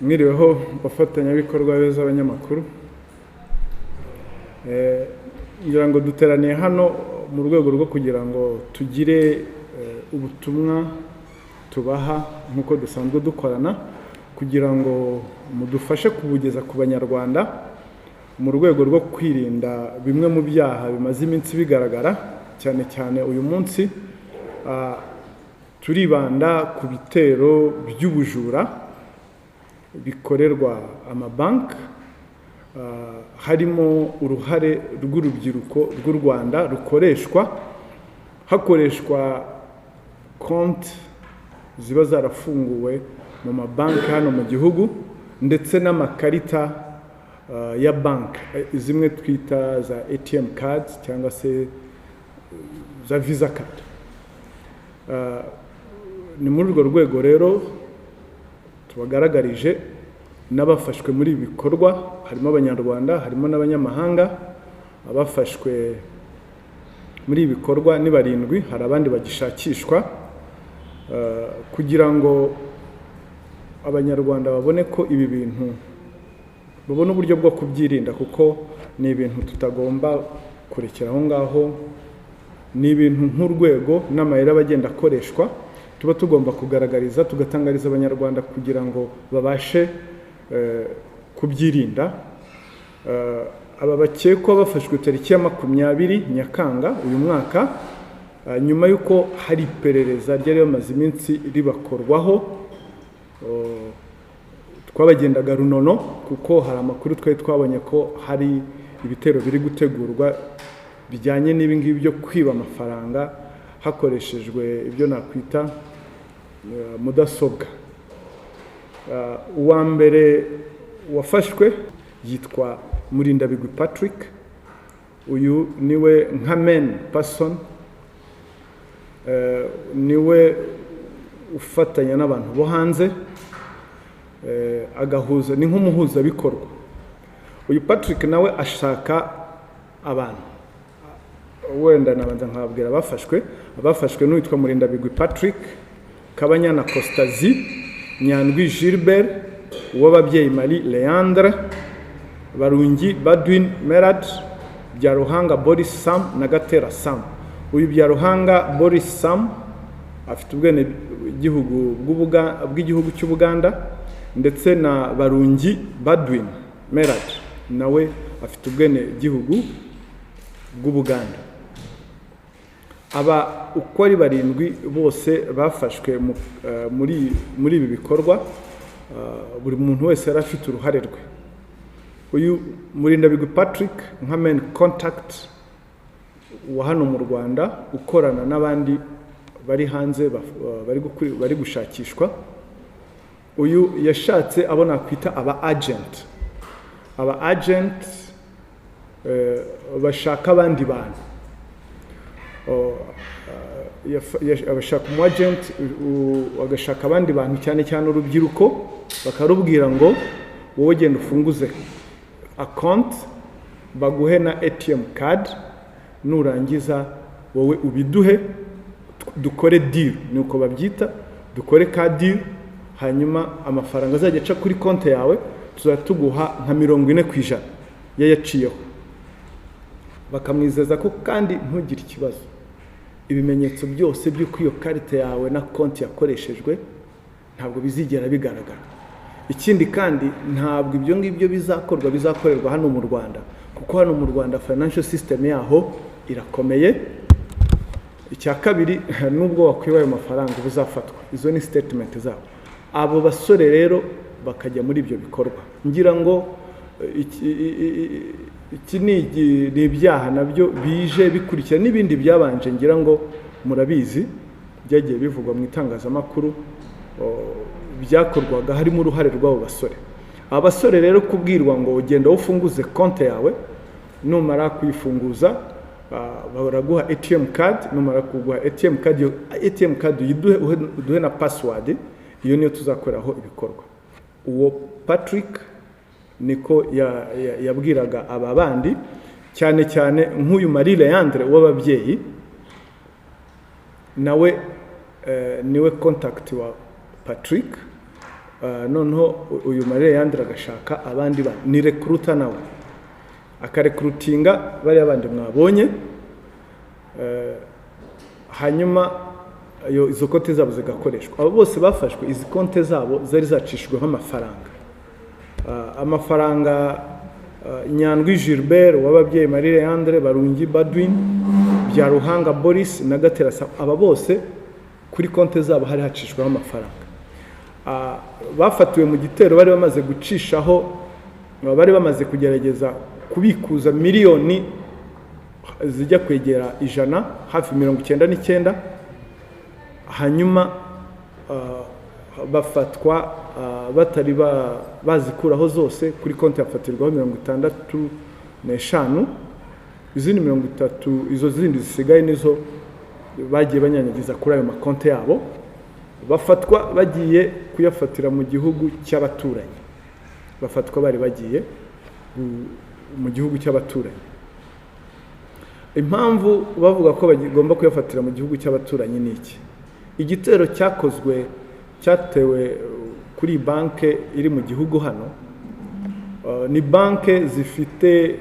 mwiriweho bafatanyabikorwa beza abanyamakuru. Ngira ngo duteraniye hano mu rwego rwo kugira ngo tugire ubutumwa tubaha nkuko dusanzwe dukorana, kugira ngo mudufashe kubugeza ku banyarwanda mu rwego rwo kwirinda bimwe mu byaha bimaze iminsi bigaragara, cyane cyane uyu munsi turibanda ku bitero by'ubujura bikorerwa amabanki, harimo uruhare rw'urubyiruko rw'u Rwanda hakoreshwa konti ziba zarafunguwe mu mabanki hano mu gihugu, ndetse n'amakarita ya banki zimwe twita za ATM cards cyangwa se za visa card. Ni muri urwo rwego rero tubagaragarije n'abafashwe muri ibi bikorwa, harimo abanyarwanda, harimo n'abanyamahanga. Abafashwe muri ibi bikorwa ni 7, hari abandi bagishakishwa, kugira ngo abanyarwanda babone ko ibi bintu babone uburyo bwo kubyirinda, kuko ni ibintu tutagomba kurekera aho ngaho. Ni ibintu nk'urwego n'amayeri abagenda akoreshwa tuba tugomba kugaragariza, tugatangariza abanyarwanda kugira ngo babashe kubyirinda. Aba bakekwa bafashwe tariki ya 20 Nyakanga uyu mwaka, nyuma y'uko hari iperereza ryari rimaze iminsi ribakorwaho. Twabagendaga runono kuko hari amakuru twari twabonye ko hari ibitero biri gutegurwa bijyanye n'ibi ngibi byo kwiba amafaranga hakoreshejwe ibyo nakwita mudasobwa. Uwa mbere wafashwe yitwa Murindabigwi Patrick. Uyu niwe nka main person, niwe ufatanya n'abantu bo hanze, agahuza, ni nk'umuhuza bikorwa. Uyu Patrick nawe ashaka abantu, wenda nabanza nkababwira abafashwe n'uwitwa Murindabigwi Patrick, Kabanyana Costazi, Nyandwi Gilbert, Uwababyeyi Marie Leandre, Barungi Badwin Merad, Byaruhanga Boris Sam na Gatera Sam. Uyu Byaruhanga Boris Sam afite ubwene bw'igihugu cy'Ubuganda, ndetse na Barungi Badwin Merad nawe afite ubwene gihugu bw'Ubuganda. Aba uko ari 7 bose bafashwe muri ibi bikorwa, buri muntu wese yari afite uruhare rwe. Uyu Murindabigwi Patrick nka main contact wa hano mu Rwanda, ukorana n'abandi bari hanze bari gushakishwa. Uyu yashatse abona kwita aba agent bashaka abandi bantu, abashaka umu agent agashaka abandi bantu, cyane cyane urubyiruko, bakarubwira ngo wowe genda ufunguze account, baguhe na ATM card, nurangiza wowe ubiduhe dukore deal, nuko babyita, dukore ka deal, hanyuma amafaranga azajya aca kuri konti yawe tuzatuguha nka 40% yayaciyeho. Bakamwizeza ko kandi ntugire ikibazo, ibimenyetso byose by'uko iyo karite yawe na konti yakoreshejwe ntabwo bizigera bigaragara. Ikindi kandi ntabwo ibyo ngibyo bizakorerwa hano mu Rwanda, kuko hano mu Rwanda financial system yaho irakomeye. Icya kabiri, nubwo wakwiba ayo mafaranga buzafatwa, izo ni statement zabo. Abo basore rero bakajya muri ibyo bikorwa, ngira ngo iki ni ibyaha nabyo bije bikurikira n'ibindi byabanje, ngira ngo murabizi byagiye bivugwa mu itangazamakuru byakorwaga harimo uruhare rw'abo basore. Abasore rero kubwirwa ngo ugenda ufunguze konti yawe, numara kuyifunguza baraguha ATM card, numara kuguha ATM card uduhe na password, iyo niyo tuzakoreraho ibikorwa. Uwo Patrick niko yabwiraga aba bandi, cyane cyane nk'uyu Marie Leandre w'ababyeyi, nawe niwe contact wa Patrick. noneho uyu Marie Leandre agashaka abandi ni recruiter nawe akarekrutinga bari abandi mwabonye, hanyuma izo konti zabo zigakoreshwa. Abo bose bafashwe, izi konti zabo zari zacishijweho amafaranga Nyandwi Gilbert w'ababyeyi Marie Leandre, Barungi Badwin, Byaruhanga Boris na Gaterasa, aba bose kuri konti zabo hari hacishweho amafaranga. Bafatiwe mu gitero bari bamaze gucishaho, bari bamaze kugerageza kubikuza miliyoni zijya kwegera 100, hafi 99, hanyuma bafatwa batari bazikuraho zose. Kuri konti yafatirwaho 65, izindi 30 izo zindi zisigaye nizo bagiye banyanyagiza kuri ayo makonti yabo, bafatwa bagiye kuyafatira mu gihugu cy'abaturanyi, bafatwa bari bagiye mu gihugu cy'abaturanyi. Impamvu bavuga ko bagomba kuyafatira mu gihugu cy'abaturanyi ni iki? Igitero cyatewe kuri banke iri mu gihugu hano, ni banke zifite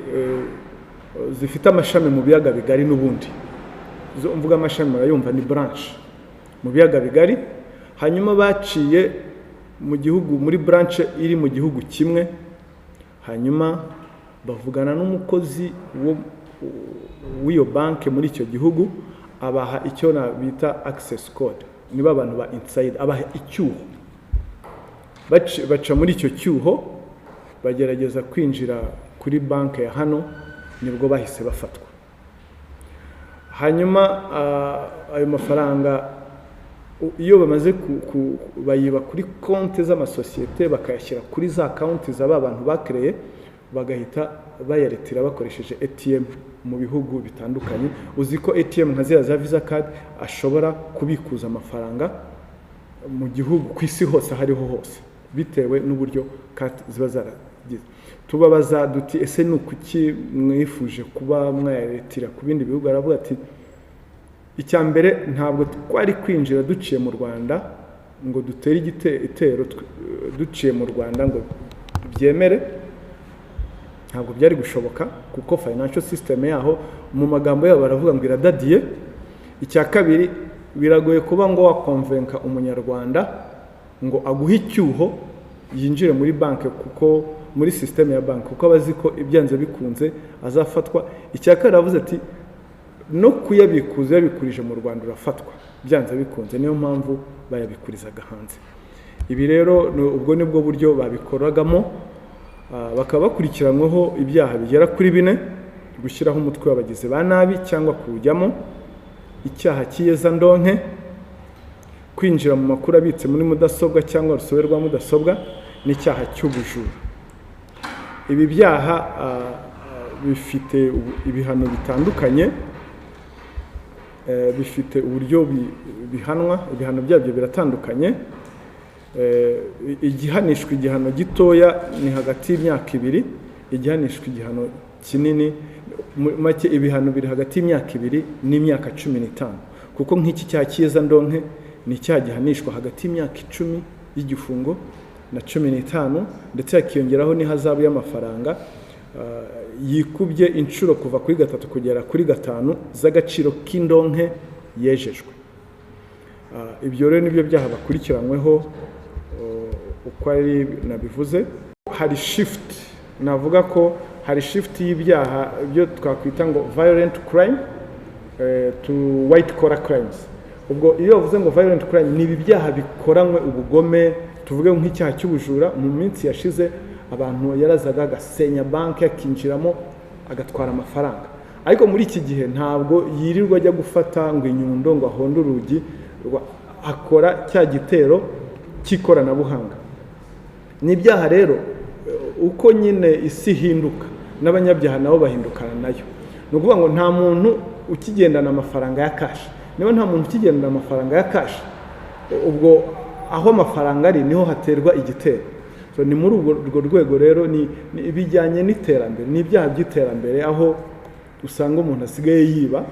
amashami mu biyaga bigari n'ubundi. Mvuga amashami murayumva, ni branch mu biyaga bigari. Hanyuma baciye mu gihugu muri branch iri mu gihugu kimwe, hanyuma bavugana n'umukozi w'iyo banke muri icyo gihugu, abaha icyo bita access code, niba abantu ba inside, abaha icyuho. Baca muri icyo cyuho bagerageza kwinjira kuri banke ya hano, nibwo bahise bafatwa. Hanyuma ayo mafaranga iyo bamaze bayiba kuri konti z'amasosiyete bakayashyira kuri za konti z'aba bantu bakreye, bagahita bayaretira bakoresheje ATM mu bihugu bitandukanye. Uzi ko ATM nka za Visa card ashobora kubikuza amafaranga mu gihugu ku isi hose, hariho hose, bitewe n'uburyo card ziba zaragize. Tubabaza duti ese nukuki mwifuje kuba mwayaretira ku bindi bihugu? Aravuga ati icyambere ntabwo twari kwinjira duciye mu Rwanda ngo dutere igitero duciye mu Rwanda ngo byemere, ntabwo byari gushoboka kuko financial system yaho mu magambo yabo baravuga ngo iradadiye. Icya kabiri, biragoye kuba ngo wakonvenka umunyarwanda ngo aguhe icyuho yinjire muri banke, kuko muri system ya banke, kuko abazi ko ibyanze bikunze azafatwa. Icya kabiri aravuze ati no kuyabikuza yabikurije mu Rwanda urafatwa byanze bikunze, niyo mpamvu bayabikurizaga hanze. Ibi rero ubwo nibwo buryo babikoragamo, bakaba bakurikiranyweho ibyaha bigera kuri 4: gushyiraho umutwe w'abagizi ba nabi cyangwa kuwujyamo, icyaha cy'iyeza ndonke, kwinjira mu makuru abitse muri mudasobwa cyangwa urusobe rwa mudasobwa, n'icyaha cy'ubujura. Ibi byaha bifite ibihano bitandukanye, bifite uburyo bihanwa, ibihano byabyo biratandukanye. Igihanishwa igihano gitoya ni hagati y'imyaka 2, igihanishwa igihano kinini make ibihano biri hagati y'imyaka 2 n'imyaka 15, kuko nk'iki cyaha cy'iyeza ndonke ni icyaha gihanishwa hagati y'imyaka 10 y'igifungo na 15, ndetse hakiyongeraho n'ihazabu y'amafaranga yikubye inshuro kuva kuri 3 kugera kuri 5 z'agaciro k'indonke yejejwe. Ibyo rero nibyo byaha bakurikiranyweho uko ari nabivuze. Hari shift, navuga ko hari shift y'ibyaha byo twakwita ngo violent crime to white collar crimes. Ubwo iyo uvuze ngo violent crime ni ibyaha bikoranywe ubugome, tuvuge nk'icyaha cy'ubujura. Mu minsi yashize abantu yarazaga agasenya banki akinjiramo agatwara amafaranga, ariko muri iki gihe ntabwo yirirwa ajya gufata ngo inyundo ngo ahonde urugi, akora cya gitero cy'ikoranabuhanga. Ni ibyaha rero uko nyine isi hinduka n'abanyabyaha nabo bahindukana nayo. Ni ukuvuga ngo nta muntu ukigendana amafaranga ya cash. Niba nta muntu ukigendana amafaranga ya cash, ubwo aho amafaranga ari niho haterwa igitero. So ni muri urwo rwego rero ni bijyanye n'iterambere, ni ibyaha by'iterambere, aho usanga umuntu asigaye yiba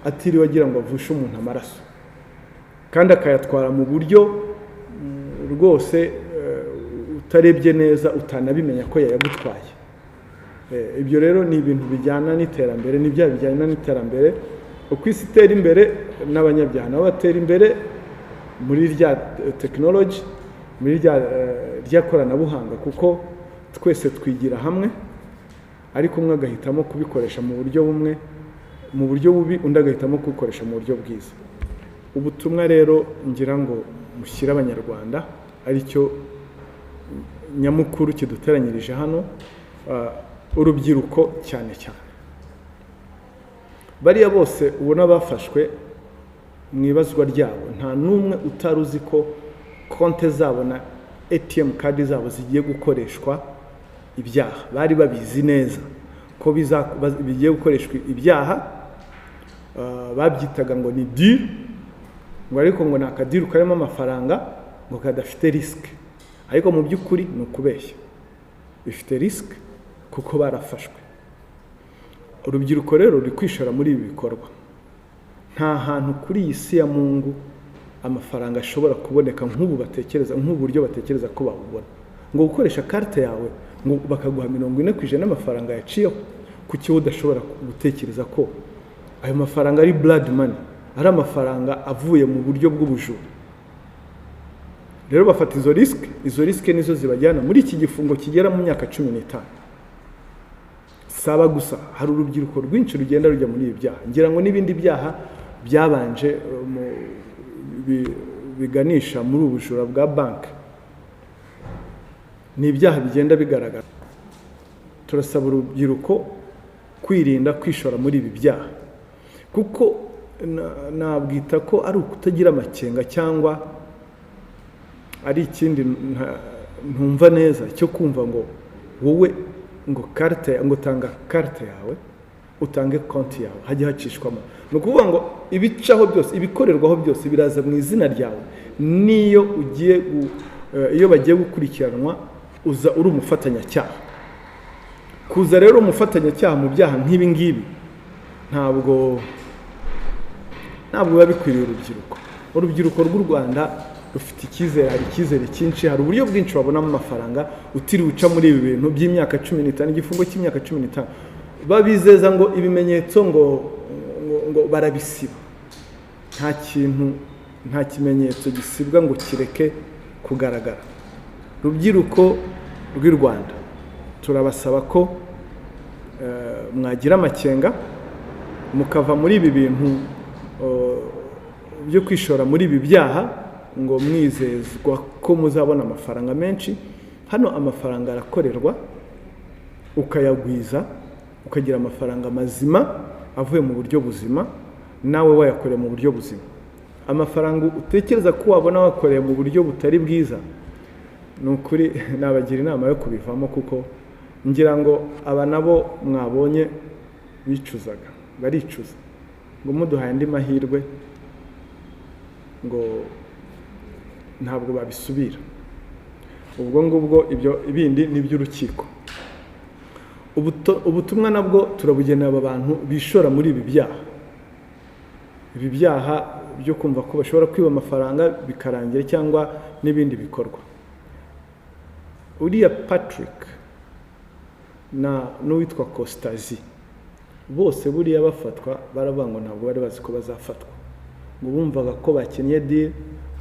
atiriwe agira ngo avushe umuntu amaraso, kandi akayatwara mu buryo rwose utarebye neza utanabimenya ko yayagutwaye. Ibyo rero ni ibintu bijyana n'iterambere, n'ibyaha bijyana n'iterambere. Uko isi itera imbere n'abanyabyaha nabo batera imbere muri rya tekinoloji, muri rya koranabuhanga, kuko twese twigira hamwe, ariko umwe agahitamo kubikoresha mu buryo bumwe, mu buryo bubi, undi agahitamo kubikoresha mu buryo bwiza. Ubutumwa rero ngira ngo mushyire abanyarwanda aricyo nyamukuru kiduteranyirije hano, urubyiruko cyane cyane. Bariya bose ubona bafashwe mu ibazwa ryabo, nta n'umwe utaruzi ko konte zabo na ATM kadi zabo zigiye gukoreshwa ibyaha. Bari babizi neza ko bigiye gukoreshwa ibyaha. Babyitaga ngo ni deal, ngo ariko ngo nakadiru karimo amafaranga ngo kadafite risk, ariko mu by'ukuri ni ukubeshya, bifite risk kuko barafashwe. Urubyiruko rero ruri kwishora muri ibi bikorwa. Nta hantu kuri iyi si ya Mungu amafaranga ashobora kuboneka nk'ubu batekereza, nk'uburyo batekereza ko babubona. Ngo gukoresha carte yawe ngo bakaguha 40% n'amafaranga yaciyeho, kuki udashobora gutekereza ko ayo mafaranga ari blood money, ari amafaranga avuye mu buryo bw'ubujura. Rero bafata izo risk nizo zibajyana muri iki gifungo kigera mu myaka 15. Saba gusa, hari urubyiruko rwinshi rugenda rujya muri ibi byaha. Ngira ngo n'ibindi byaha byabanje biganisha muri ubujura bwa banki, ni ibyaha bigenda bigaragara. Turasaba urubyiruko kwirinda kwishora muri ibi byaha, kuko nabwita ko ari ukutagira amakenga cyangwa ari ikindi ntumva neza cyo kumva ngo wowe ngo carte, ngo tanga carte yawe, utange konti yawe, hajye hacishwamo. Ni ukuvuga ngo ibicaho byose, ibikorerwaho byose biraza mu izina ryawe. Niyo ugiye iyo bagiye gukurikiranwa uza uri umufatanyacyaha. Kuza rero umufatanyacyaha mu byaha nk'ibi ngibi ntabwo biba bikwiriye urubyiruko. Urubyiruko rw'u Rwanda rufite icyizere, hari icyizere cyinshi, hari uburyo bwinshi babonamo amafaranga utiriwe uca muri ibi bintu by'imyaka 15, igifungo cy'imyaka 15. Babizeza ngo ibimenyetso ngo barabisiba. Nta kimenyetso gisibwa ngo kireke kugaragara. Rubyiruko rw'u Rwanda, turabasaba ko mwagira amakenga mukava muri ibi bintu byo kwishora muri ibi byaha, ngo mwizezwa ko muzabona amafaranga menshi. Hano amafaranga arakorerwa, ukayagwiza, ukagira amafaranga mazima avuye mu buryo buzima, nawe wayakoreye mu buryo buzima. Amafaranga utekereza ko wabona wakoreye mu buryo butari bwiza, ni ukuri nabagira inama yo kubivamo, kuko ngira ngo aba nabo mwabonye bicuzaga, baricuza ngo muduhaye andi mahirwe ngo ntabwo babisubira. Ubwo ngubwo ibyo ibindi ni by'urukiko. Ubutumwa nabwo turabugenera aba bantu bishora muri ibi byaha. Ibi byaha byo kumva ko bashobora kwiba amafaranga bikarangira, cyangwa n'ibindi bikorwa. Uriya Patrick n'uwitwa Costazi bose buriya bafatwa baravuga ngo ntabwo bari bazi ko bazafatwa, ngo bumvaga ko bakenye deal,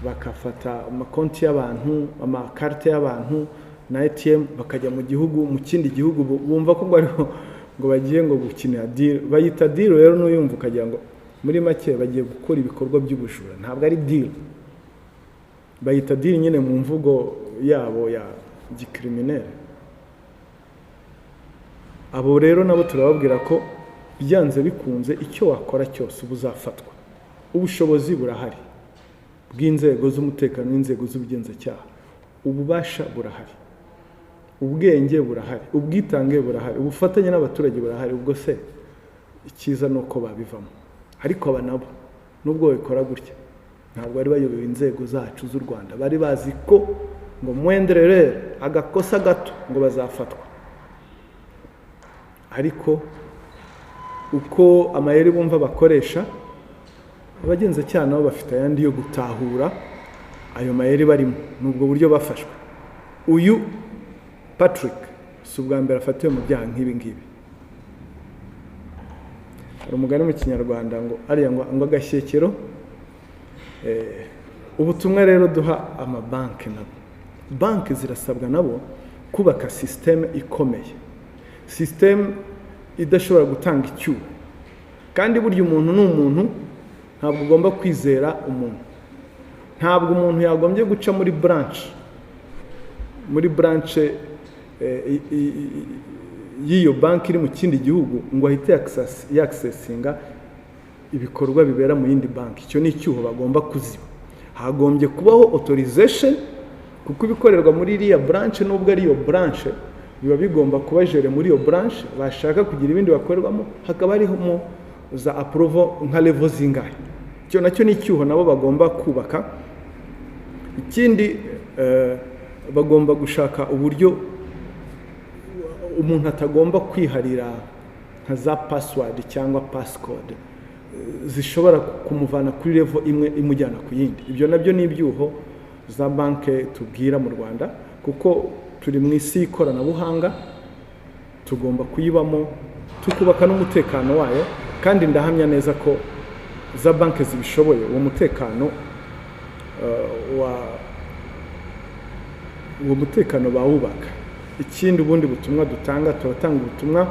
bakafata amakonti y'abantu, amakarte y'abantu na ATM, bakajya mu gihugu, mu kindi gihugu, bumva ko ngo bagiye ngo gukinira deal. Bayita deal rero n'uyumva ukagira ngo muri make bagiye gukora ibikorwa by'ubujura. Ntabwo ari deal, bayita deal nyine mu mvugo yabo ya gikriminere. Abo rero nabo turababwira ko byanze bikunze icyo wakora cyose ubuzafatwa. Ubushobozi burahari bw'inzego z'umutekano n'inzego z'ubugenzacyaha, ububasha burahari, ubwenge burahari, ubwitange burahari, ubufatanye n'abaturage burahari. Ubwo se icyiza nuko babivamo. Ariko aba nabo nubwo bikora gutya, ntabwo bari bayoboye inzego zacu z'u Rwanda. Bari bazi ko ngo mwenderere agakosa gato ngo bazafatwa. Ariko uko amayeri bumva bakoresha, abagenzacyaha nabo bafite ayandi yo gutahura ayo mayeri barimo, n'ubwo buryo bafashwe. uyu Patrick si ubwa mbere afatiwe mu byaha nk'ibi ngibi. Hari umugani mu kinyarwanda ngo ariya ngo agashyekero. Ubutumwa rero duha amabanki nabo, banki zirasabwa nabo kubaka systeme ikomeye, systeme idashobora gutanga icyuho. Kandi burya umuntu ni umuntu, ntabwo ugomba kwizera umuntu. Ntabwo umuntu yagombye guca muri branch y'iyo banki iri mu kindi gihugu ngo ahite yaccessinga ibikorwa bibera mu yindi banki. Icyo ni icyuho bagomba kuziba. Hagombye kubaho authorization, kuko ibikorerwa muri iriya branch nubwo ari iyo branch biba bigomba kuba jere muri iyo branch. Bashaka kugira ibindi bakorerwamo hakaba hariho za approval nka level zingahe. Icyo nacyo ni icyuho nabo bagomba kubaka. Ikindi bagomba gushaka uburyo umuntu atagomba kwiharira nka za password cyangwa passcode zishobora kumuvana kuri level imwe imujyana ku yindi. Ibyo nabyo ni ibyuho za banki tubwira mu Rwanda, kuko turi mu isi y'ikoranabuhanga, tugomba kuyibamo tukubaka n'umutekano wayo. Kandi ndahamya neza ko za banki zibishoboye uwo mutekano uwo mutekano bawubaka. Ikindi ubundi butumwa dutanga, turatanga ubutumwa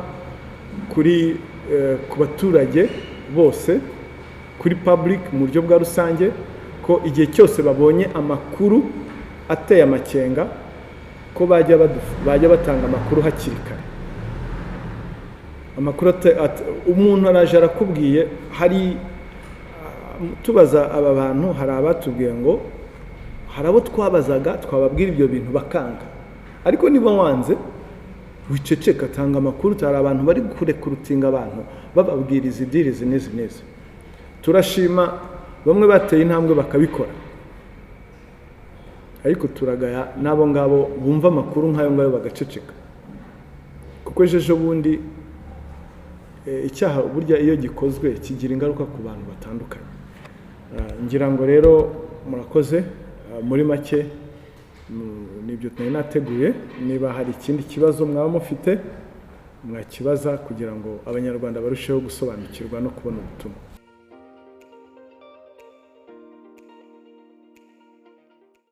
kuri ku baturage bose, kuri public mu buryo bwa rusange, ko igihe cyose babonye amakuru ateye amakenga ko bajya batanga amakuru hakiri kare. Amakuru umuntu araje arakubwiye, hari tubaza aba bantu, hari abatubwiye ngo hari abo twabazaga twababwira ibyo bintu bakanga, ariko niba wanze wiceceka, tanga amakuru. Hari abantu bari kurekurutinga abantu bababwira izi dirizi neza. Turashima bamwe bateye intambwe bakabikora, ariko turagaya nabo ngabo bumva amakuru nk'ayo ngayo bagaceceka, kuko ejo bundi icyaha burya iyo gikozwe kigira ingaruka ku bantu batandukanye. Ngira ngo rero murakoze. Muri make nibyo twari nateguye. Niba hari ikindi kibazo mwaba mufite mwakibaza, kugira ngo abanyarwanda barusheho gusobanukirwa no kubona ubutumwa.